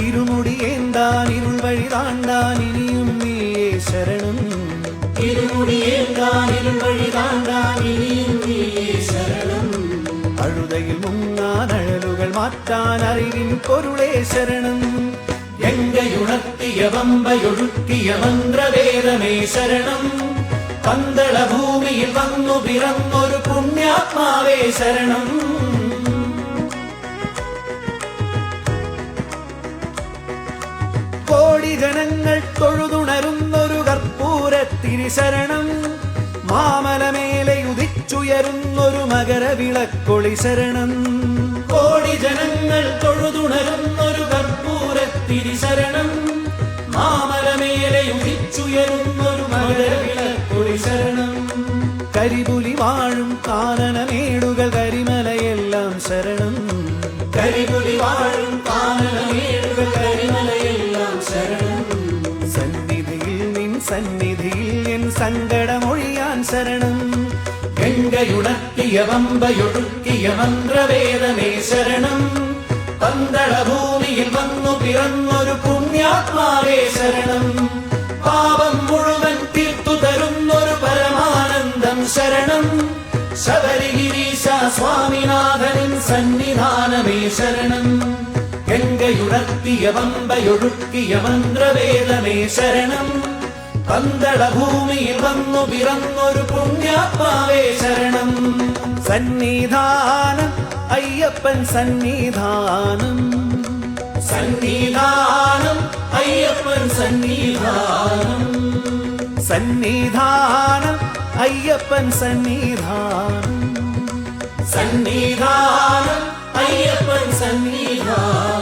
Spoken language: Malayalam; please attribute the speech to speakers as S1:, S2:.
S1: ഇരുമുടിയേന്താൻ ഇരുൾ വഴി താണ്ടാൻ ഇനിയും നീയേ ശരണം. ഇരുമുടിയേന്താൻ ഇരുൾ വഴി താണ്ടാൻ ഇനിയും നീയേ ശരണം. അഴുതയിൽ മുങ്ങാൻ അഴലുകൾ മാറ്റാൻ അറിവിൻ പൊരുളേ ശരണം. ഗംഗയുണർത്തിയ പമ്പയൊഴുക്കിയ മന്ത്രവേദമേ ശരണം. പന്തള ഭൂമിയിൽ വന്നു പിറന്നൊരു പുണ്യാത്മാവേ ശരണം. കോടി ജനങ്ങൾ തൊഴുതുണരുന്നൊരു കർപ്പൂരത്തിരി ശരണം. മാമലമേലെ ഉദിച്ചുയരുന്നൊരു മകരവിളക്കൊളി ശരണം. കോടി ജനങ്ങൾ തൊഴുതുണരുന്നൊരു കർപ്പൂരത്തിരി ശരണം. മാമലമേലെ ഉദിച്ചുയരുന്നൊരു മകരവിളക്കൊളി ശരണം. കരിപുലി വാഴും കാനനമേടുകൾ കരിമലയെല്ലാം ശരണം. കരിപുലി വാഴും കാനനമേടുകൾ കരിമലയെല്ലാം ശരണം. സന്നിധിയിൽ നിൻ സന്നിധിയിൽ എൻ സങ്കടമൊഴിയാൻ ശരണം. ഗംഗയുണർത്തിയ പമ്പയൊഴുക്കിയ മന്ത്രവേദമേ ശരണം. പന്തള ഭൂമിയിൽ വന്നു പിറന്നൊരു പുണ്യാത്മാവേ ശരണം. പാപം മുഴുവൻ തീർത്തു തരുന്നൊരു പരമാനന്ദം ശരണം. ശബരിഗിരീശ സ്വാമിനാഥനിൻ സന്നിധാനമേ ശരണം. ഗംഗയുണർത്തിയ പമ്പയൊഴുക്കിയ മന്ത്രവേദമേ ശരണം. പന്തള ഭൂമിയിൽ വന്നു പിറന്നൊരു പുണ്യാത്മാവേ ശരണം. സന്നിധാനം അയ്യപ്പൻ സന്നിധാനം. സന്നിധാനം അയ്യപ്പൻ സന്നിധാനം. സന്നിധാനം അയ്യപ്പൻ സന്നിധാനം. സന്നിധാനം അയ്യപ്പൻ സന്നിധാനം.